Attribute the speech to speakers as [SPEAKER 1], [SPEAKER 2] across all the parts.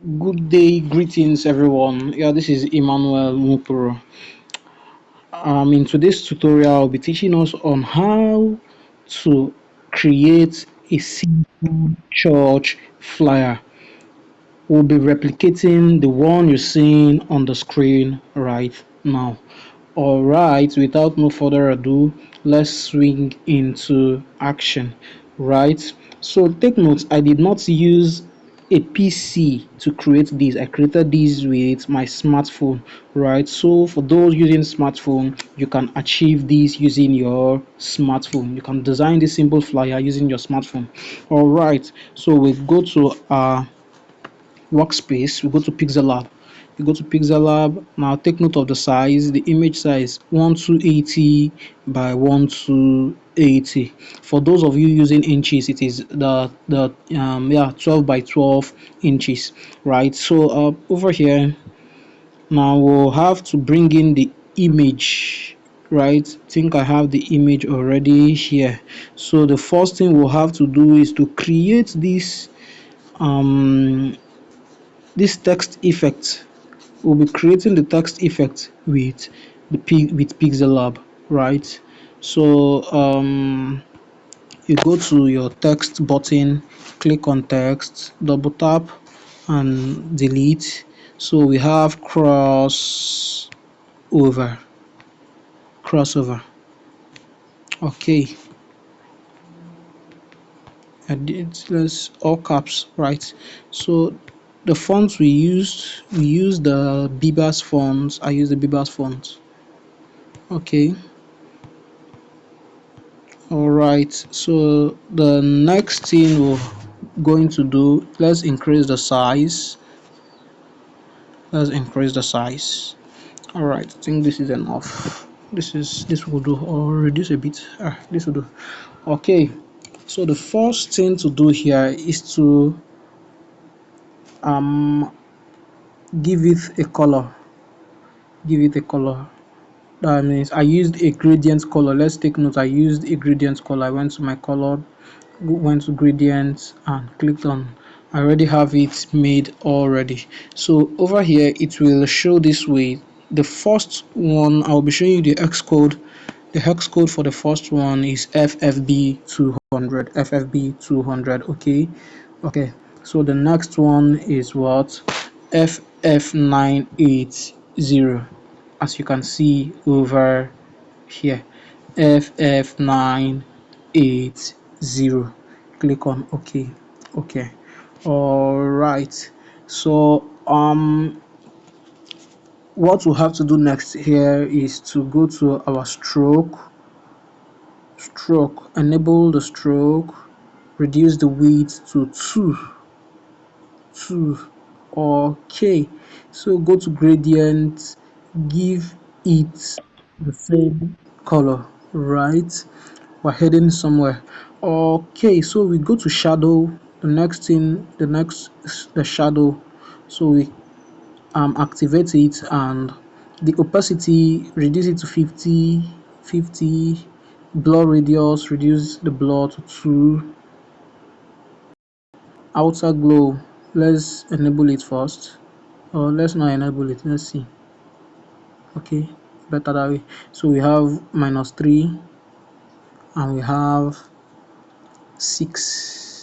[SPEAKER 1] Good day, greetings everyone. Yeah, this is Emmanuel Mupuro. In today's tutorial, I'll be teaching us on how to create a simple church flyer. We'll be replicating the one you're seeing on the screen right now. Alright, without no further ado, let's swing into action. Right, so take note, I did not use a PC to create this. I created this with my smartphone. Right, so for those using smartphone, you can achieve this using your smartphone. You can design this simple flyer using your smartphone. Alright, so we go to our workspace, we go to pixellab. You go to pixellab. Now take note of the size. The image size 1280 by 1280. For those of you using inches, it is the 12 by 12 inches, right? So over here now we'll have to bring in the image, right? I think I have the image already here. So the first thing we'll have to do is to create um this text effect. We'll be creating the text effect with with pixellab, right? So you go to your text button, click on text, double tap and delete. So we have crossover. Okay, I did, let's all caps, right? So the fonts we used the Bibas fonts. I use the Bibas font. Okay, all right, so the next thing we're going to do, let's increase the size. All right, I think this is enough. This will do, or reduce a bit. This will do. Okay, so the first thing to do here is to um give it a color. That means I used a gradient color. Let's take note, I used a gradient color. I went to my color, went to gradients and clicked on. I already have it made already. So over here it will show this way. The first one, I'll be showing you the hex code. The hex code for the first one is ffb200. Okay, so the next one is what? ff980, as you can see over here. ff980. Click on okay. All right, so what we have to do next here is to go to our stroke, enable the stroke, reduce the width to 2. Okay, so go to gradient, give it the same color, right? We're heading somewhere. Okay, so we go to shadow. The shadow. So we activate it, and the opacity, reduce it to 50. Blur radius, reduce the blur to 2. Outer glow, let's enable it first, or let's not enable it. Let's see. Okay, better that way. So we have -3 and we have 6.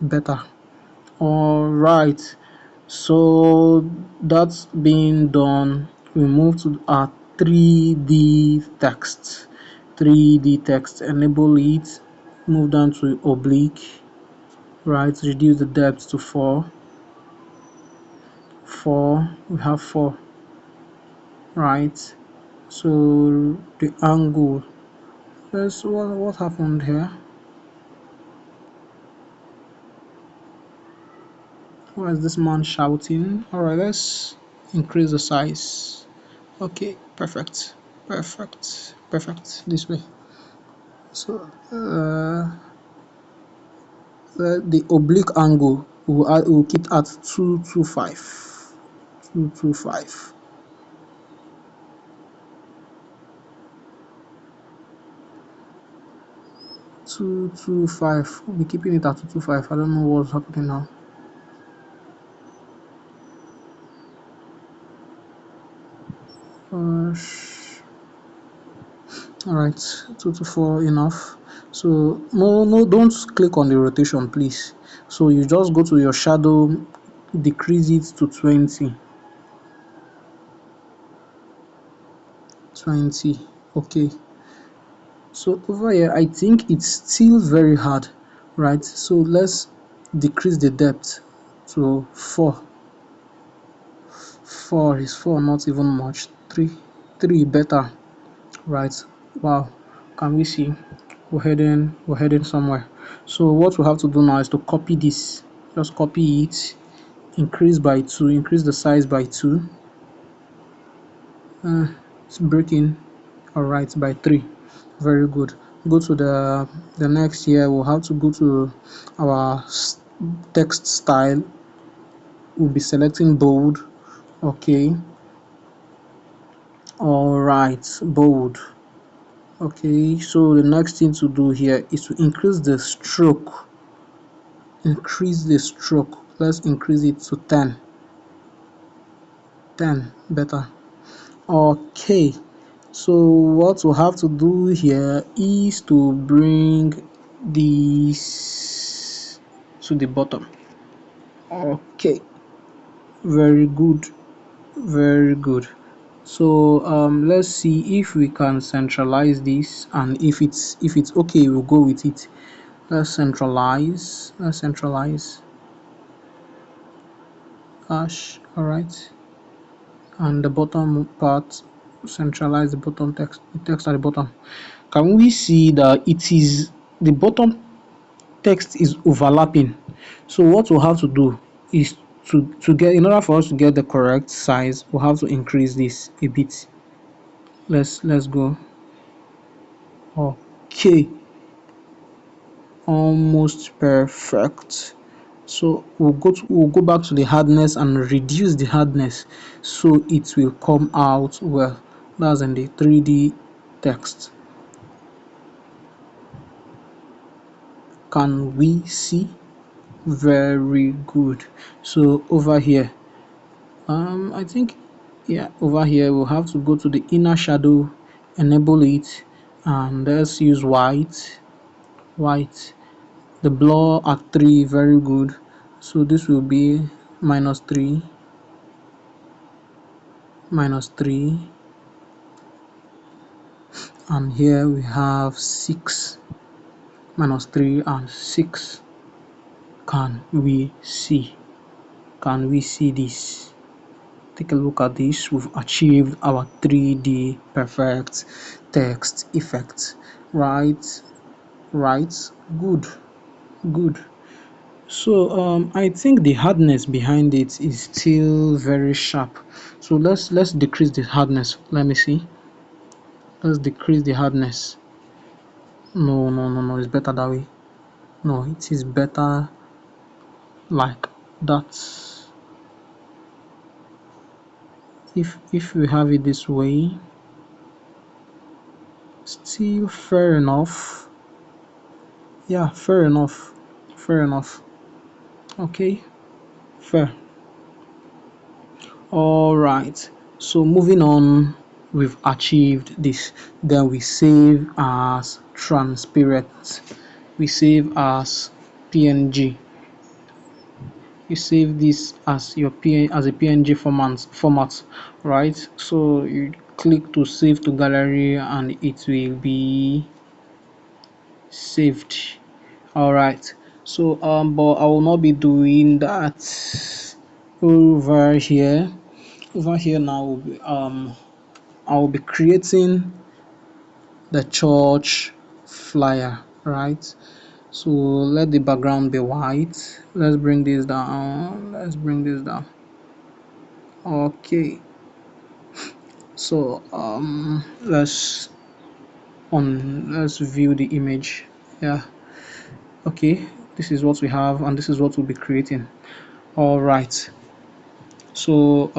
[SPEAKER 1] Better. All right, so that's being done. We move to our 3D text. 3D text, enable it, move down to oblique, right? Reduce the depth to 4. We have 4, right? So the angle, let's, what happened here? Why is this man shouting? All right, let's increase the size. Okay, perfect, this way. So the oblique angle will keep at 225. 225. We'll be keeping it at 225. I don't know what's happening now. Uh, all right, 224 enough. So no, don't click on the rotation, please. So you just go to your shadow, decrease it to 20. 20. Okay. So over here, I think it's still very hard, right? So let's decrease the depth to 4. 4 is 4, not even much. 3, 3 better, right? Wow. Can we see? We're heading somewhere. So what we have to do now is to copy this. Just copy it, increase by 2, increase the size by 2. It's breaking. All right, by 3. Very good. Go to the next here. We'll have to go to our text style. We'll be selecting bold. Okay. All right, bold. Okay, so the next thing to do here is to increase the stroke. Increase the stroke. Let's increase it to 10. 10 better. Okay, so what we have to do here is to bring this to the bottom. Okay, very good, very good. So let's see if we can centralize this, and if it's okay, we'll go with it. Let's centralize hash. All right, and the bottom part, centralize the bottom text, the text at the bottom. Can we see that it is the bottom text is overlapping? So what we'll have to do is to get, in order for us to get the correct size, we'll have to increase this a bit. Let's go. Okay, almost perfect. So we'll go back to the hardness and reduce the hardness so it will come out well. That's in the 3D text. Can we see? Very good. So over here, I think, yeah, over here we'll have to go to the inner shadow, enable it, and let's use white. The blur at 3, very good. So this will be -3, -3, and here we have 6, -3 and 6. Can we see? Can we see this? Take a look at this. We've achieved our 3D perfect text effect. Right, right, good, good. So I think the hardness behind it is still very sharp. So let's decrease the hardness. Let me see. Let's decrease the hardness. No, no, no, no. It's better that way. No, it is better like that. If we have it this way, still fair enough. Yeah, fair enough. Fair enough. Okay, fair. All right. So moving on, we've achieved this. Then we save as transparent. We save as PNG. You save this as your as a PNG format, right? So you click to save to gallery and it will be saved. All right. So but I will not be doing that over here. Over here now I will be creating the church flyer, right? So let the background be white. Let's bring this down. Let's bring this down. Okay. So let's view the image. Yeah. Okay. This is what we have, and this is what we'll be creating. All right. So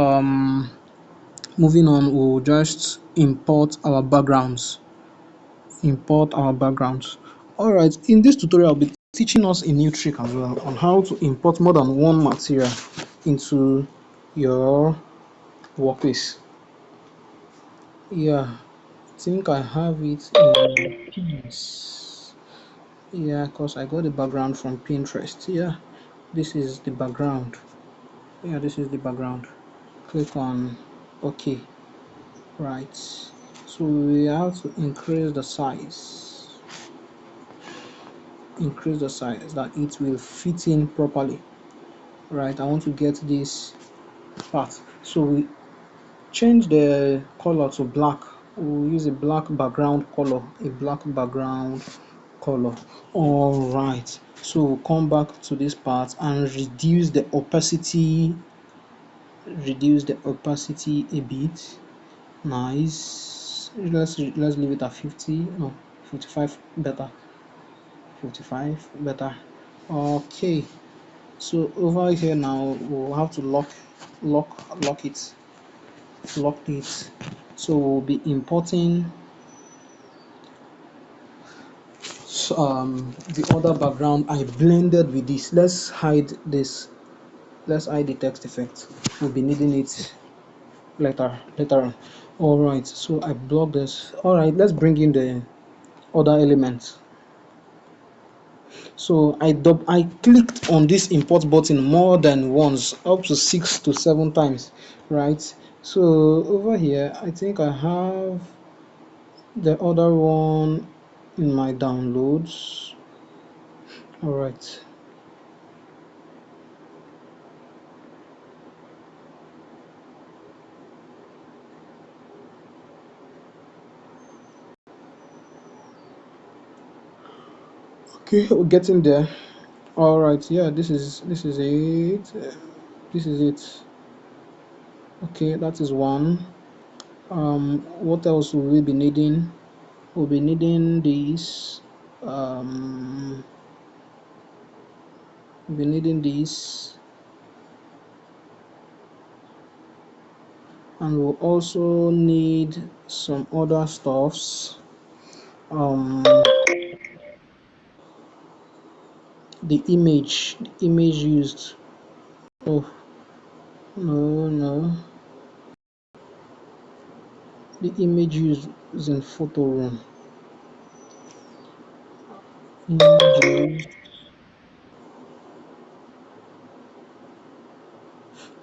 [SPEAKER 1] moving on, we'll just import our backgrounds. All right, in this tutorial, I'll be teaching us a new trick as well on how to import more than one material into your workpiece. Yeah, I think I have it in pins. Yeah, because I got the background from Pinterest. Yeah, this is the background. Yeah, this is the background. Click on OK. Right. So we have to increase the size. Increase the size that it will fit in properly. Right, I want to get this part. So we change the color to black. We'll use a black background color. A black background color. All right. So we'll come back to this part and reduce the opacity. Reduce the opacity a bit. Nice. Let's leave it at 50. No, 55 better. 55 better. Okay. So over here now we'll have to lock it. Lock it. So we'll be importing the other background I blended with this. Let's hide this. Let's hide the text effect. We'll be needing it later on. All right, so I blocked this. All right, let's bring in the other elements. So I clicked on this import button more than once, up to 6 to 7 times, right? So over here I think I have the other one in my downloads. All right. Okay, we're getting there. All right, yeah, this is it. This is it. Okay, that is one. What else will we be needing? We'll be needing this. Um, we'll be needing this, and we'll also need some other stuffs. Um, the image used. Oh no, no, the image used is in photo room. Images.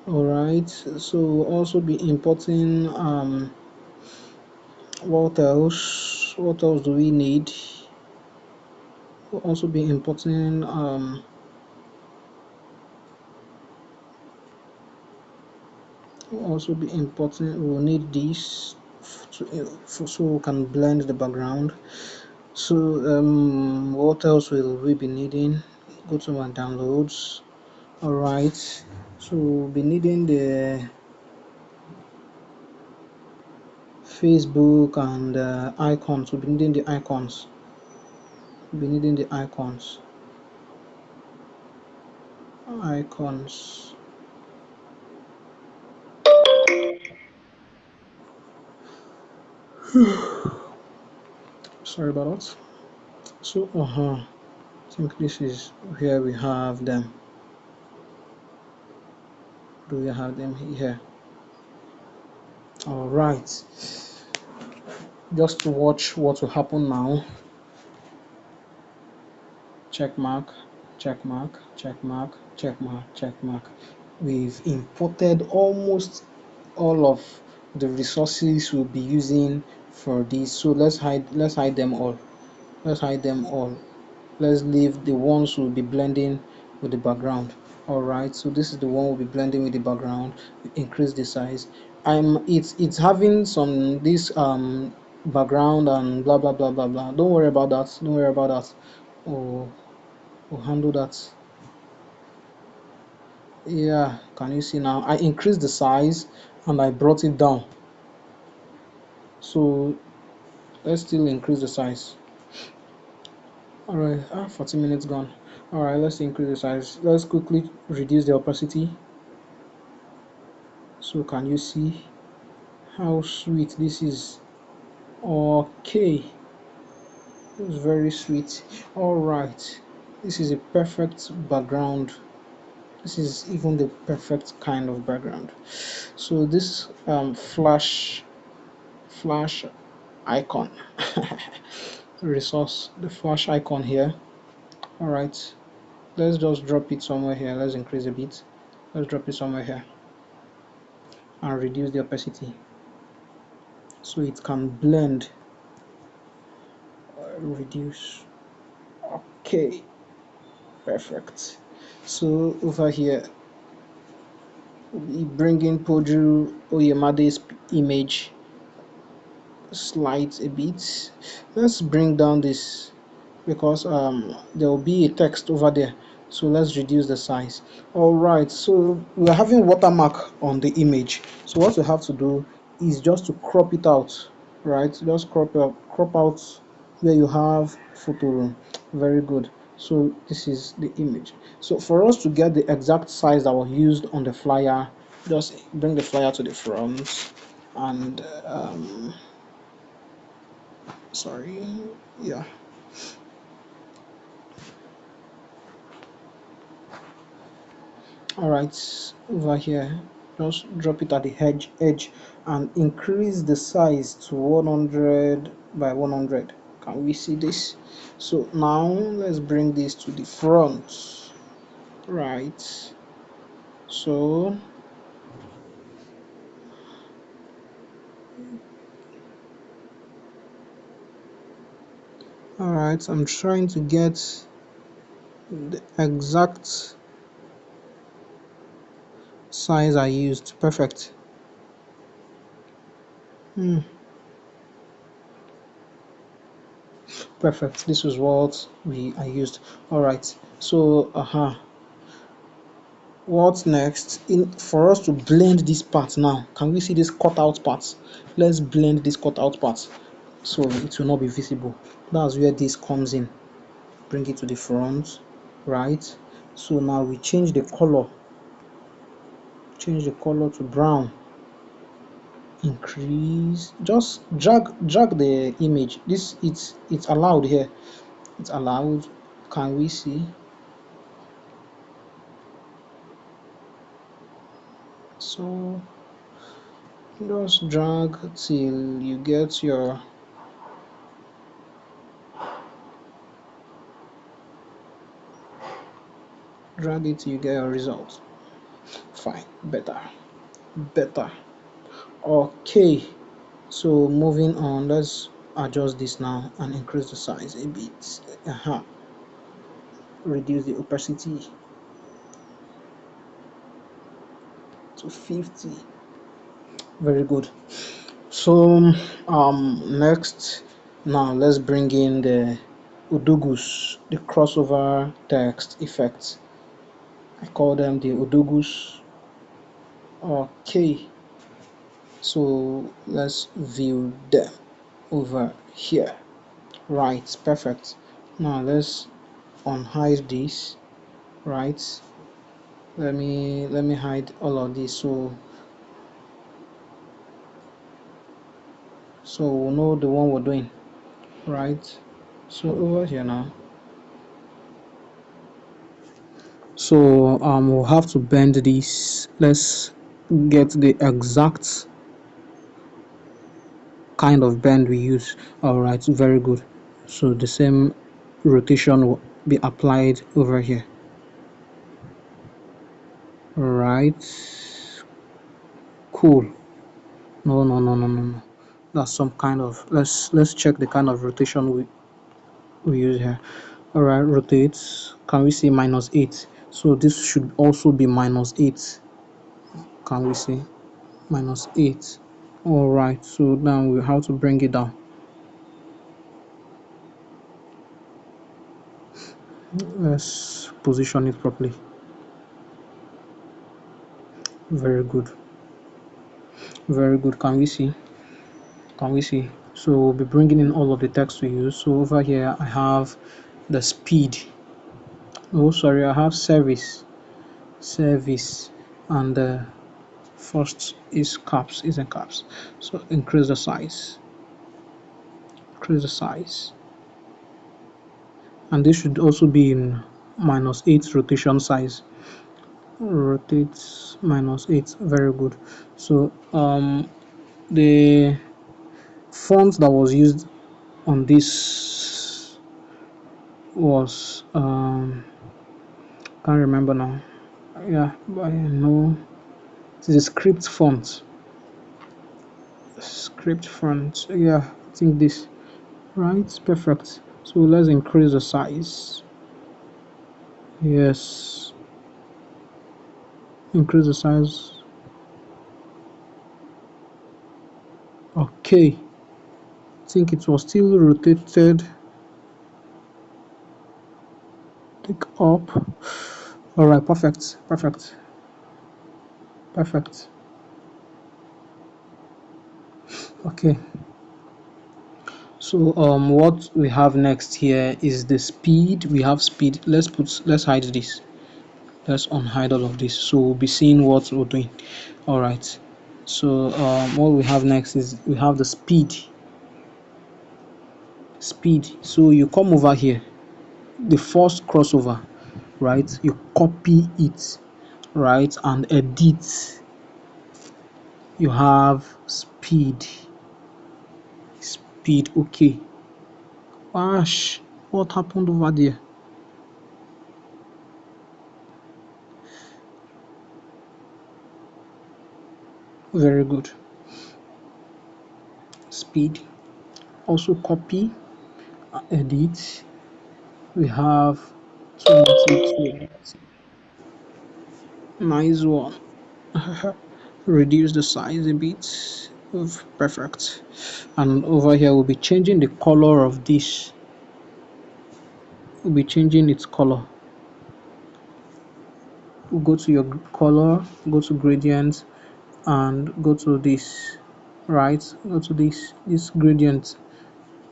[SPEAKER 1] All right, so we'll also be importing what else do we need? We'll also be importing we'll need this so we can blend the background. So what else will we be needing? Go to my downloads. All right, so we'll be needing the Facebook and icons. We'll be needing the icons. We'll be needing the icons. Icons. Sorry about that. So I think this is where we have them. Do we have them here? All right, just to watch what will happen now. Check mark, check mark, check mark, check mark, check mark. We've imported almost all of the resources we'll be using for this. So let's hide them all. Let's hide them all. Let's leave the ones we'll be blending with the background. All right, so this is the one we'll be blending with the background. Increase the size. It's having some this background and blah blah blah blah blah. Don't worry about that. Don't worry about that. Oh, we'll handle that. Yeah, can you see now? I increased the size and I brought it down. So let's still increase the size. All right, 40 minutes gone. All right, let's increase the size. Let's quickly reduce the opacity. So can you see how sweet this is? Okay, It's very sweet. All right, this is a perfect background. This is even the perfect kind of background. So this flash icon resource, the flash icon here. All right, let's just drop it somewhere here. Let's increase a bit. Let's drop it somewhere here and reduce the opacity so it can blend. Reduce. Okay, perfect. So over here we bring in Poju Oyemade's image, slide a bit. Let's bring down this because there will be a text over there, so let's reduce the size. All right, so we're having watermark on the image, so what we have to do is just to crop it out, right? Just crop out where you have photo room. Very good. So this is the image. So for us to get the exact size that was used on the flyer, just bring the flyer to the front and sorry, yeah. All right, over here just drop it at the edge and increase the size to 100 by 100. Can we see this? So now let's bring this to the front, right? So all right, I'm trying to get the exact size I used. Perfect. Hmm, perfect. This is what I used. All right, so what's next? In for us to blend this part now, can we see this cutout part? Let's blend this cutout part so it will not be visible. That's where this comes in. Bring it to the front, right? So now we change the color, to brown. Increase, just drag the image. This it's allowed here. It's allowed. Can we see? So just drag till you get your drag it till you get your result. Fine, better. Okay, so moving on, let's adjust this now and increase the size a bit. Reduce the opacity to 50. Very good. So next, now let's bring in the Udugus, the crossover text effects. I call them the Udugus. Okay, so let's view them over here. Right, perfect. Now let's unhide this, right? Let me hide all of this so we'll know the one we're doing, right? So over here now, so we'll have to bend this. Let's get the exact kind of bend we use. All right, very good. So the same rotation will be applied over here. Right, cool. No. That's some kind of, let's check the kind of rotation we use here. All right, rotate. Can we see -8? So this should also be -8. Can we see -8? All right, so now we have to bring it down. Let's position it properly. Very good, very good. Can we see? So we'll be bringing in all of the text we use. So over here I have the speed. Oh sorry, I have service, and the first is caps, is in caps. So increase the size, and this should also be in -8 rotation size. Rotate -8, very good. So the font that was used on this was can't remember now. Yeah, but I know it's a script font. Script font. Yeah, I think this. Right, perfect. So let's increase the size. Yes, increase the size. Okay, I think it was still rotated. Take up. All right, perfect, perfect, perfect. Okay, so what we have next here is the speed. We have speed. Let's hide this. Let's unhide all of this. So we'll be seeing what we're doing. All right. So what we have next is we have the speed. Speed. So you come over here, the first crossover, right? You copy it, right, and edit. You have speed. Speed. Okay. Gosh, what happened over there? Very good. Speed. Also copy, edit. We have automatic. Nice one. Reduce the size a bit. Perfect. And over here we'll be changing the color of this. We'll be changing its color. We'll go to your color, go to gradient, and go to this. Right, go to this gradient.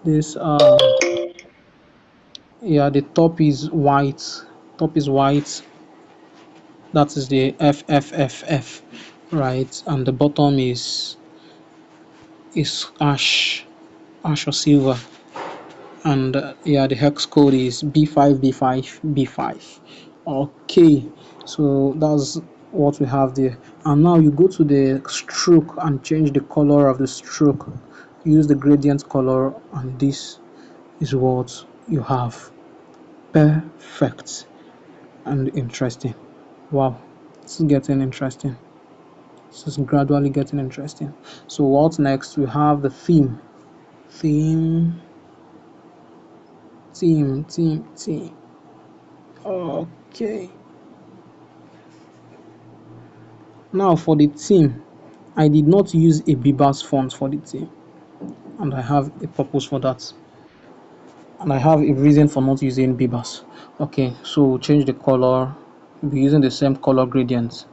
[SPEAKER 1] This yeah, the top is white. Top is white. That is the FFFF, right? And the bottom is ash or silver. And yeah, the hex code is B5 B5 B5. Okay, so that's what we have there. And now you go to the stroke and change the color of the stroke. Use the gradient color, and this is what you have. Perfect and interesting. Wow, this is getting interesting. This is gradually getting interesting. So what's next? We have the theme. Theme, theme. Okay. Now for the theme, I did not use a Bibas font for the theme, and I have a purpose for that. And I have a reason for not using Bibas. Okay, so we'll change the color. We'll be using the same color gradient.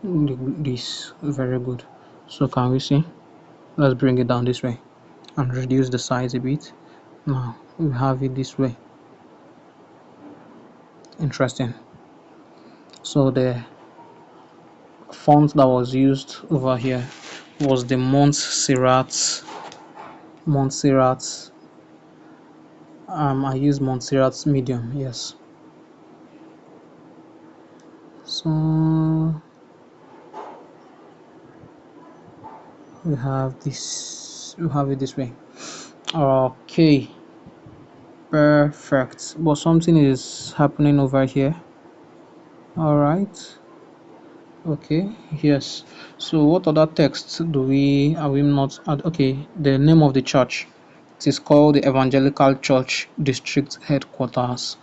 [SPEAKER 1] This very good. So can we see? Let's bring it down this way and reduce the size a bit. Now we have it this way. Interesting. So the font that was used over here was the Montserrat. I use Montserrat medium. Yes. So we have this. We have it this way. Okay. Perfect. But something is happening over here. All right. Okay, yes. So what other texts do we are we not add? Okay, the name of the church. It is called the Evangelical Church District Headquarters,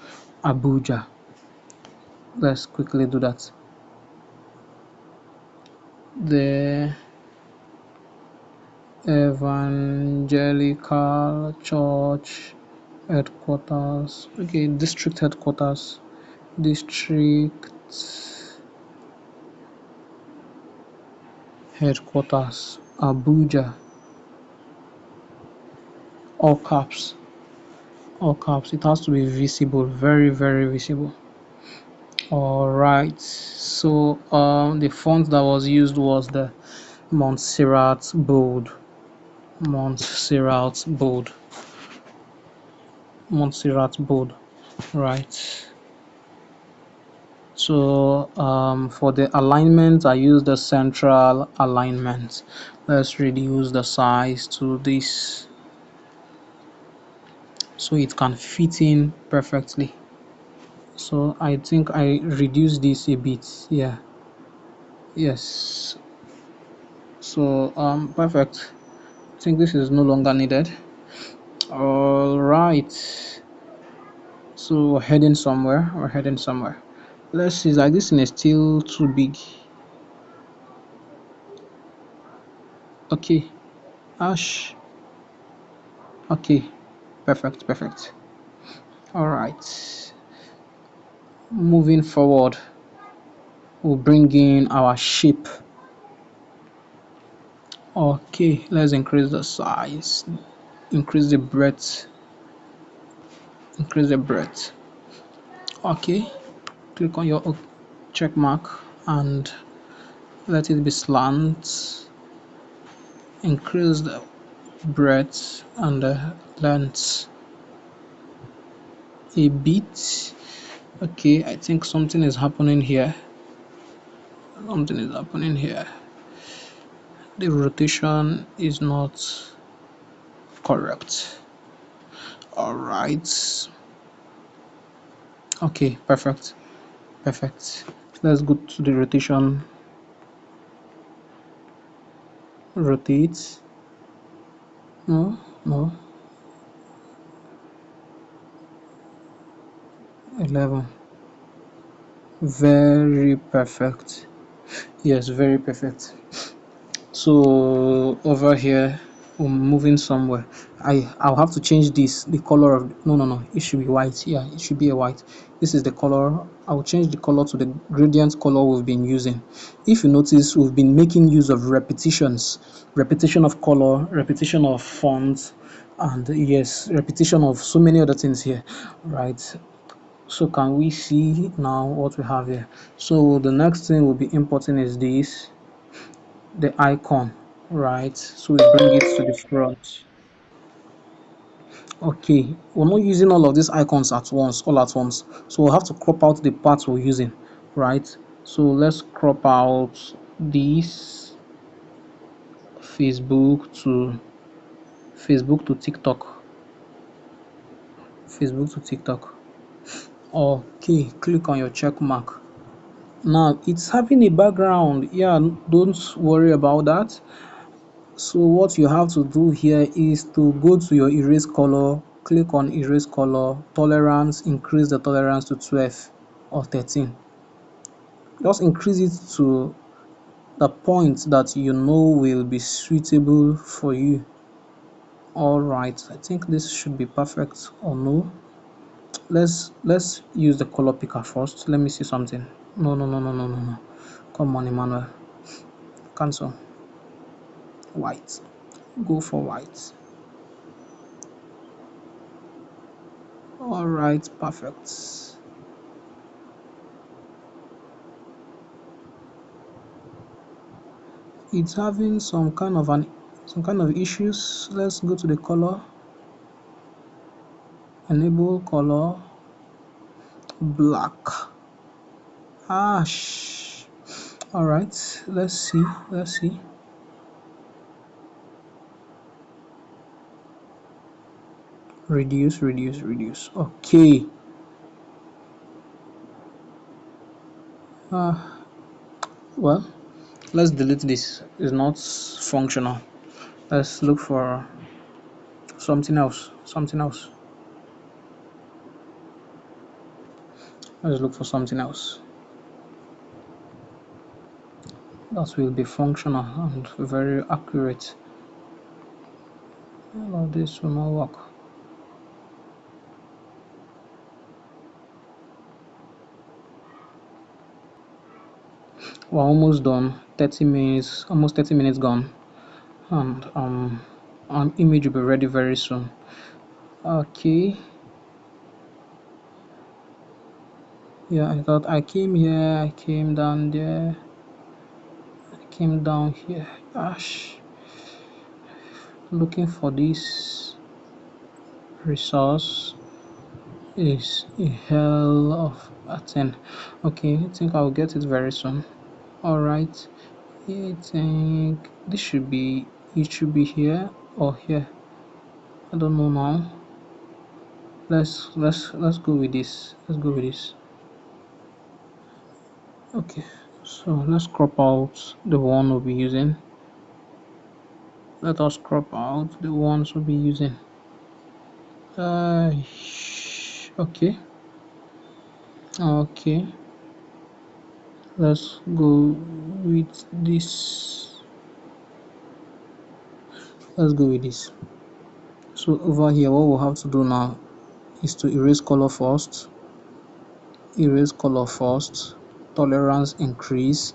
[SPEAKER 1] Abuja. Let's quickly do that. The Evangelical Church Headquarters. Okay, district headquarters. District headquarters, Abuja. All caps. All caps. It has to be visible, very, very visible. All right. So the font that was used was the Montserrat bold. Montserrat bold. Montserrat board, right? So for the alignment, I use the central alignment. Let's reduce the size to this so it can fit in perfectly. So I think I reduce this a bit. Yeah, yes. So perfect. I think this is no longer needed. All right. So we're heading somewhere. We're heading somewhere. Let's see. Like this thing is still too big. Okay. Ash. Okay. Perfect. Perfect. All right. Moving forward, we'll bring in our shape. Okay. Let's increase the size. Increase the breadth. Increase the breadth. Okay. Click on your check mark and let it be slant. Increase the breadth and the length a bit. Okay, I think something is happening here. Something is happening here. The rotation is not correct. All right. Okay, perfect. Perfect. Let's go to the rotation. Rotate. No, no. 11. Very perfect. Yes, very perfect. So over here, I'm moving somewhere. I'll have to change this, the color of, no, it should be white. Yeah, it should be a white. This is the color. I'll change the color to the gradient color we've been using. If you notice, we've been making use of repetitions, repetition of color, repetition of font, and yes, repetition of so many other things here, right? So can we see now what we have here? So the next thing we'll be importing is this, the icon, right? So we bring it to the front. Okay, we're not using all of these icons at once, all at once. So we'll have to crop out the parts we're using, right? So let's crop out this Facebook to TikTok. Facebook to TikTok. Okay, click on your check mark. Now it's having a background. Yeah, don't worry about that. So what you have to do here is to go to your erase color, click on erase color, tolerance, increase the tolerance to 12 or 13. Just increase it to the point that you know will be suitable for you. All right, I think this should be perfect or no. Let's use the color picker first. Let me see something. No. Come on, Emmanuel. Cancel. White. Go for white. All right, perfect. It's having some kind of issues. Let's go to the color, enable color, black, ash. All right, let's see. Reduce. Okay. uh well, let's delete this. It's not functional. Let's look for something else. Let's look for something else that will be functional and very accurate. All of this will not work. We're almost done. 30 minutes, almost 30 minutes gone, and image will be ready very soon. Okay. Yeah, I thought I came here, I came down there, I came down here. Gosh, looking for this resource. is a hell of a thing. Okay, I think I'll get it very soon. Alright, I think this should be, it should be here or here. I don't know now. Let's go with this. Let's go with this. Okay, so let's crop out the one we'll be using. Let us crop out the ones we'll be using. Okay, okay. Let's go with this. Let's go with this. So over here, what we'll have to do now is to erase color first. Erase color first. Tolerance increase.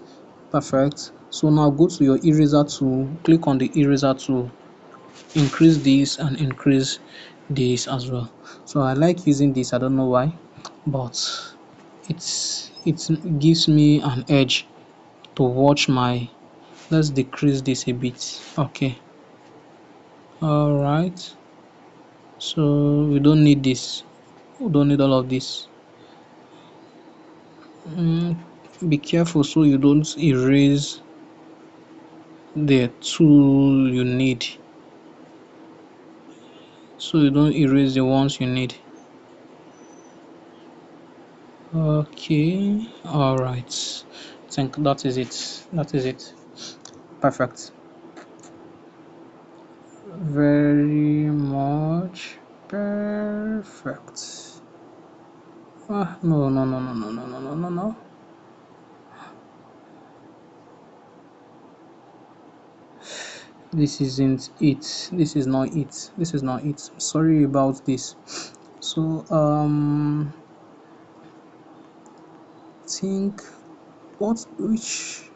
[SPEAKER 1] Perfect. So now go to your eraser tool. Click on the eraser tool. Increase this and increase this as well. So I like using this. I don't know why, but it gives me an edge to watch my. Let's decrease this a bit. Okay. All right. So we don't need this. We don't need all of this. Be careful so you don't erase the tool you need. So you don't erase the ones you need. Okay. All right. I think that is it. That is it. Perfect. Very much perfect. Ah, no, no, no, no, no, no, no, no, no, no. This isn't it. This is not it. This is not it. Sorry about this. So think what which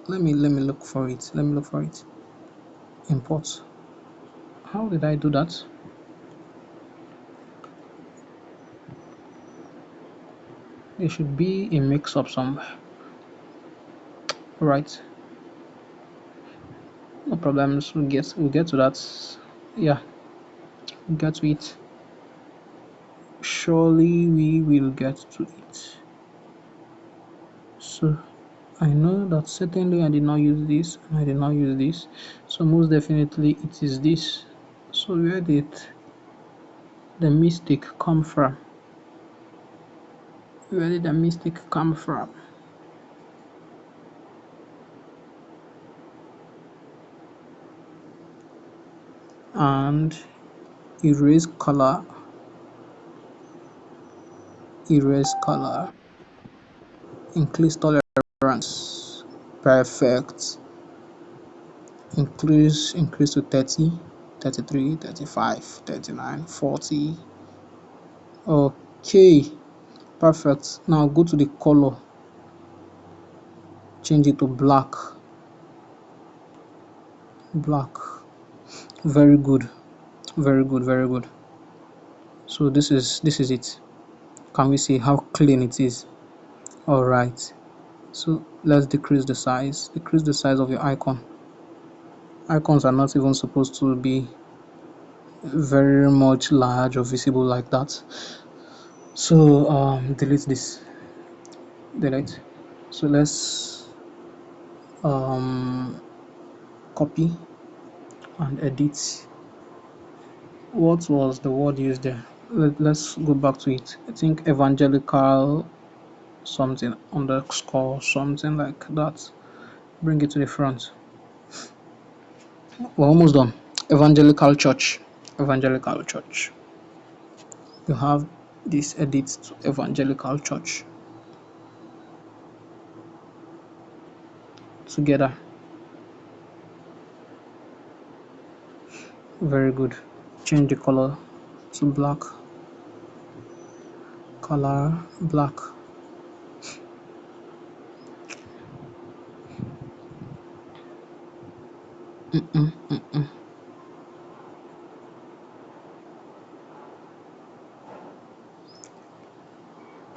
[SPEAKER 1] let me look for it. Let me look for it. Import. How did I do that? There should be a mix-up somewhere. Right. No problems. We'll get to that. Yeah, we'll get to it. Surely we will get to it. So I know that certainly I did not use this and I did not use this. So most definitely it is this. So where did the mistake come from? Where did the mistake come from? And erase color, erase color, increase tolerance, perfect, increase to 30, 33, 35, 39, 40. Okay, perfect. Now go to the color, change it to black, black. Very good, very good, very good. So this is it. Can we see how clean it is? All right, so let's decrease the size, of your icon. Icons are not even supposed to be very much large or visible like that. So delete this, delete. So let's um copy and edit. What was the word used there? Let's go back to it. I think evangelical something underscore something like that. Bring it to the front. We're almost done. Evangelical church, evangelical church. You have this edit to evangelical church together. Very good. Change the color to black. Color black.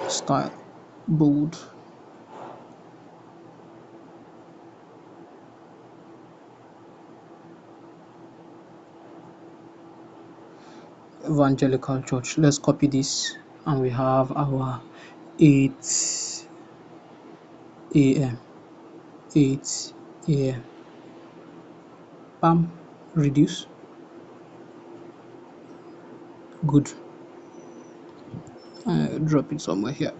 [SPEAKER 1] Style bold. Evangelical church. Let's copy this and we have our 8 a.m. 8 a.m. Bam, reduce. Good. Drop it somewhere here.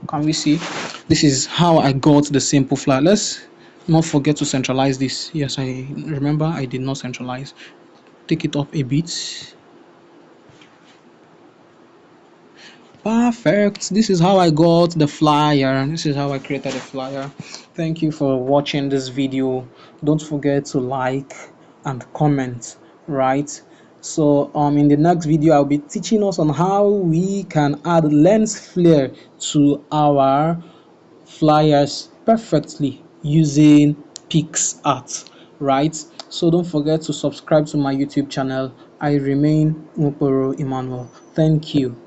[SPEAKER 1] Can we see? This is how I got the simple flat. Let's not forget to centralize this. Yes, I remember I did not centralize. Take it up a bit. Perfect. This is how I got the flyer. This is how I created the flyer. Thank you for watching this video. Don't forget to like and comment, right? So in the next video I'll be teaching us on how we can add lens flare to our flyers perfectly using pixart, right? So don't forget to subscribe to my YouTube channel. I remain Muporo Emmanuel. Thank you.